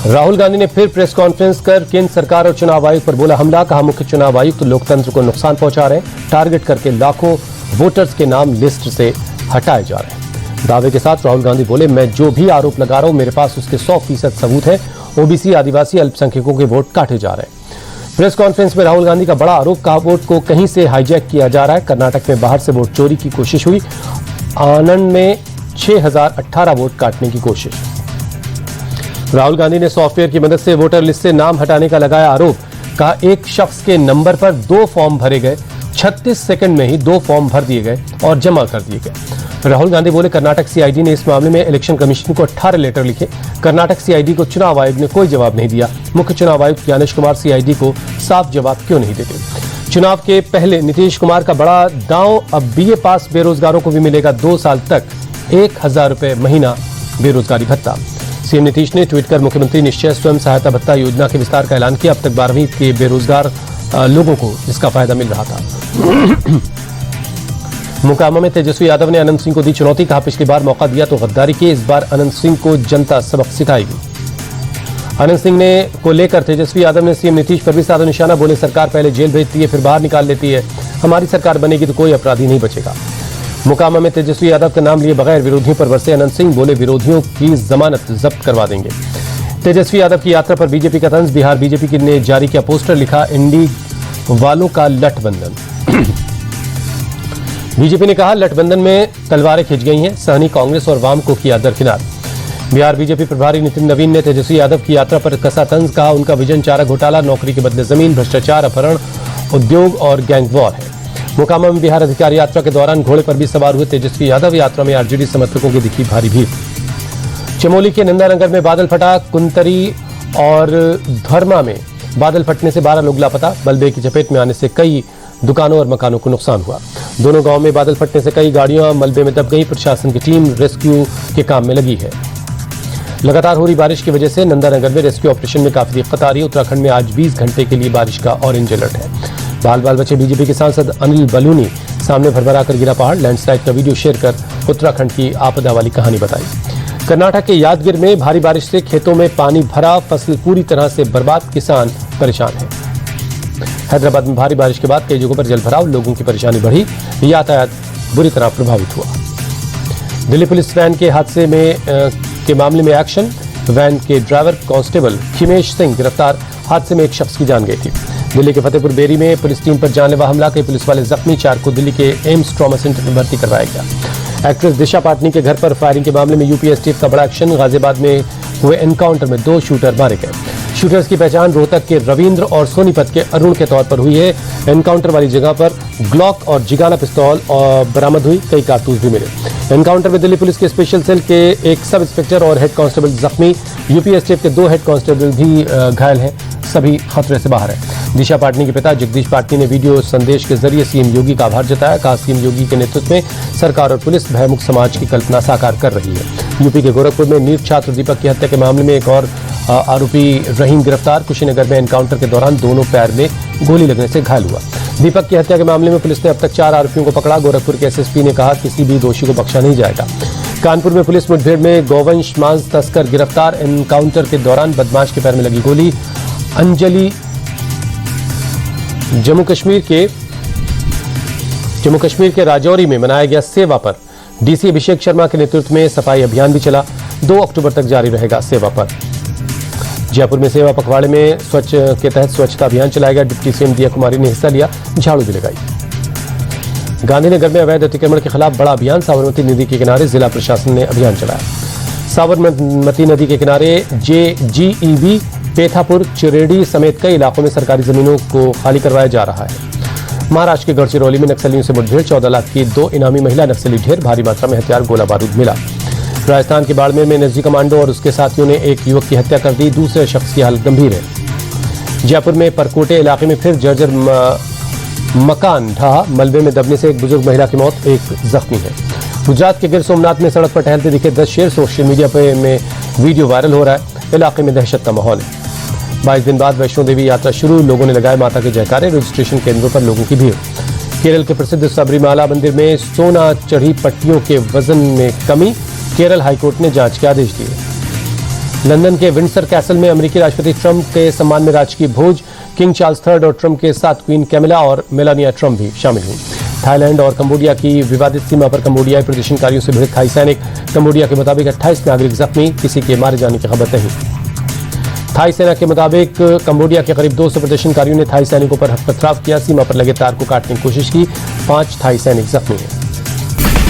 राहुल गांधी ने फिर press conference कर केंद्र सरकार और चुनाव आयोग पर बोला हमला। कहा मुख्य चुनाव आयुक्त तो लोकतंत्र को नुकसान पहुंचा रहे हैं, टारगेट करके लाखों वोटर्स के नाम लिस्ट से हटाए जा रहे हैं। दावे के साथ राहुल गांधी बोले, मैं जो भी आरोप लगा रहा हूं मेरे पास उसके 100% सबूत है। ओबीसी, आदिवासी, अल्पसंख्यकों के वोट काटे जा रहे हैं। प्रेस कॉन्फ्रेंस में राहुल गांधी का बड़ा आरोप, कहा वोट को कहीं से हाईजैक किया जा रहा है। कर्नाटक में बाहर से वोट चोरी की कोशिश हुई। आनंद में 6018 वोट काटने की कोशिश। राहुल गांधी ने सॉफ्टवेयर की मदद से वोटर लिस्ट से नाम हटाने का लगाया आरोप। कहा एक शख्स के नंबर पर 2 फॉर्म भरे गए, 36 सेकंड में ही 2 फॉर्म भर दिए गए और जमा कर दिए गए। राहुल गांधी बोले, कर्नाटक सीआईडी ने इस मामले में इलेक्शन कमीशन को 18 लेटर लिखे। कर्नाटक सीआईडी को चुनाव आयोग ने कोई जवाब नहीं दिया। मुख्य चुनाव आयुक्त ज्ञानेश कुमार सीआईडी को साफ जवाब क्यों नहीं देते। चुनाव के पहले नीतीश कुमार का बड़ा दांव, अब बीए पास बेरोजगारों को भी मिलेगा 2 साल तक 1000 रुपए महीना बेरोजगारी भत्ता। सीएम नीतीश ने ट्वीट कर मुख्यमंत्री निश्चय स्वयं सहायता भत्ता योजना के विस्तार का ऐलान किया। अब तक 12वीं के बेरोजगार लोगों को इसका फायदा मिल रहा था। मोकामा में तेजस्वी यादव ने अनंत सिंह को दी चुनौती। कहा पिछली बार मौका दिया तो गद्दारी की, इस बार अनंत सिंह को जनता सबक सिखाएगी। अनंत सिंह को लेकर तेजस्वी यादव ने सीएम नीतीश पर भी साधा निशाना। बोले, सरकार पहले जेल भेजती है फिर बाहर निकाल लेती है, हमारी सरकार बनेगी तो कोई अपराधी नहीं बचेगा। मोकामा में तेजस्वी यादव का नाम लिए बगैर विरोधियों पर बरसे अनंत सिंह। बोले, विरोधियों की जमानत जब्त करवा देंगे। तेजस्वी यादव की यात्रा पर बीजेपी का तंज। बिहार बीजेपी ने जारी किया पोस्टर, लिखा इंडी वालों का लठबंधन। बीजेपी ने कहा लठबंधन में तलवारें खिंच गई हैं, सहनी कांग्रेस और वाम को किया दरकिनार। बिहार बीजेपी प्रभारी नितिन नवीन ने तेजस्वी यादव की यात्रा पर कसा तंज। कहा उनका विजन चारा घोटाला, नौकरी के बदले जमीन, भ्रष्टाचार, अपहरण, उद्योग और गैंग वॉर है। मोकामा में बिहार अधिकारी यात्रा के दौरान घोड़े पर भी सवार हुए तेजस्वी यादव। यात्रा में आरजेडी समर्थकों की दिखी भारी भीड़। चमोली के नंदानगर में बादल फटा। कुंतरी और धर्मा में बादल फटने से 12 लोग लापता। मलबे की चपेट में आने से कई दुकानों और मकानों को नुकसान हुआ। दोनों गांव में बादल फटने से कई गाड़ियां मलबे में दब गई। प्रशासन की टीम रेस्क्यू के काम में लगी है। लगातार हो रही बारिश की वजह से नंदानगर में रेस्क्यू ऑपरेशन में काफी दिक्कत आ रही है। उत्तराखंड में आज 20 घंटे के लिए बारिश का ऑरेंज अलर्ट है। बाल बाल बचे बीजेपी के सांसद अनिल बलूनी, सामने भरभरा कर गिरा पहाड़। लैंडस्लाइड का वीडियो शेयर कर उत्तराखंड की आपदा वाली कहानी बताई। कर्नाटक के यादगिर में भारी बारिश से खेतों में पानी भरा, फसल पूरी तरह से बर्बाद, किसान परेशान है। हैदराबाद में भारी बारिश के बाद कई जगहों पर जलभराव, लोगों की परेशानी बढ़ी, यातायात बुरी तरह प्रभावित हुआ। दिल्ली पुलिस वैन के हादसे के मामले में एक्शन। वैन के ड्राइवर कांस्टेबल हिमेश सिंह गिरफ्तार। हादसे में एक शख्स की जान गई थी। दिल्ली के फतेहपुर बेरी में पुलिस टीम पर जानलेवा हमला, कई पुलिस वाले जख्मी, 4 को दिल्ली के एम्स ट्रॉमा सेंटर में भर्ती करवाया गया। एक्ट्रेस दिशा पाटनी के घर पर फायरिंग के मामले में यूपी एसटीएफ का बड़ा एक्शन। गाजियाबाद में हुए एनकाउंटर में 2 शूटर मारे गए। शूटर्स की पहचान रोहतक के रविंद्र और सोनीपत के अरुण के तौर पर हुई है। एनकाउंटर वाली जगह पर ग्लॉक और जिगाना पिस्तौल बरामद हुई, कई कारतूस भी मिले। एनकाउंटर में दिल्ली पुलिस के स्पेशल सेल के एक सब इंस्पेक्टर और हेड कांस्टेबल जख्मी। यूपी एसटीएफ के 2 हेड कांस्टेबल भी घायल हैं, सभी खतरे से बाहर है। दिशा पाटनी के पिता जगदीश पाटनी ने वीडियो संदेश के जरिए सीएम योगी का आभार जताया। कहा सीएम योगी के नेतृत्व में सरकार और पुलिस भयमुक्त समाज की कल्पना साकार कर रही है। यूपी के गोरखपुर में नीट छात्र दीपक की हत्या के मामले में एक और आरोपी रहीम गिरफ्तार। कुशीनगर में एनकाउंटर के दौरान दोनों पैर में गोली लगने से घायल हुआ। दीपक की हत्या के मामले में पुलिस ने अब तक 4 आरोपियों को पकड़ा। गोरखपुर के एसएसपी ने कहा किसी भी दोषी को बख्शा नहीं जाएगा। कानपुर में पुलिस मुठभेड़ में गौवंश मांस तस्कर गिरफ्तार। एनकाउंटर के दौरान बदमाश के पैर में लगी गोली। अंजलि जम्मू कश्मीर के राजौरी में मनाया गया सेवा पर। डीसी अभिषेक शर्मा के नेतृत्व में सफाई अभियान भी चला। 2 अक्टूबर तक जारी रहेगा सेवा पर। जयपुर में सेवा पखवाड़े में स्वच्छ के तहत स्वच्छता अभियान चलाया गया। डिप्टी सीएम दिया कुमारी ने हिस्सा लिया, झाड़ू भी लगाई। गांधीनगर में अवैध अतिक्रमण के खिलाफ बड़ा अभियान। साबरमती नदी के किनारे जिला प्रशासन ने अभियान चलाया। साबरमती नदी के किनारे जेजीईबी, पेथापुर, चिरेडी समेत कई इलाकों में सरकारी जमीनों को खाली करवाया जा रहा है। महाराष्ट्र के गढ़चिरौली में नक्सलियों से मुठभेड़। 14 लाख की 2 इनामी महिला नक्सली ढेर। भारी मात्रा में हथियार, गोला बारूद मिला। राजस्थान के बाड़मेर में एनएसजी कमांडो और उसके साथियों ने एक युवक की हत्या कर दी। दूसरे शख्स की हालत गंभीर है। जयपुर में परकोटे इलाके में फिर जर्जर मकान ढहा। मलबे में दबने से एक बुजुर्ग महिला की मौत, एक जख्मी है। गुजरात के गिर सोमनाथ में सड़क पर टहलते दिखे 10 शेर। सोशल मीडिया में वीडियो वायरल हो रहा है। इलाके में दहशत का माहौल है। 22 दिन बाद वैष्णो देवी यात्रा शुरू। लोगों ने लगाए माता के जयकारे। रजिस्ट्रेशन केंद्रों पर लोगों की भीड़। केरल के प्रसिद्ध सबरीमाला मंदिर में सोना चढ़ी पट्टियों के वजन में कमी। केरल हाईकोर्ट ने जांच के आदेश दिए। लंदन के विंडसर कैसल में अमेरिकी राष्ट्रपति ट्रंप के सम्मान में राजकीय भोज, किंग चार्ल्स III और ट्रंप के साथ क्वीन कैमिला और मेलानिया ट्रंप भी शामिल हुई। थाईलैंड और कंबोडिया की विवादित सीमा पर कंबोडियाई प्रदर्शनकारियों से भिड़े थाई सैनिक। कंबोडिया के मुताबिक 28 नागरिक जख्मी, किसी के मारे जाने की खबर नहीं। थाई सेना के मुताबिक कंबोडिया के करीब 200 प्रदर्शनकारियों ने थाई सैनिकों पर पथराव किया, सीमा पर लगे तार को काटने की कोशिश की। 5 थाई सैनिक जख्मी हैं।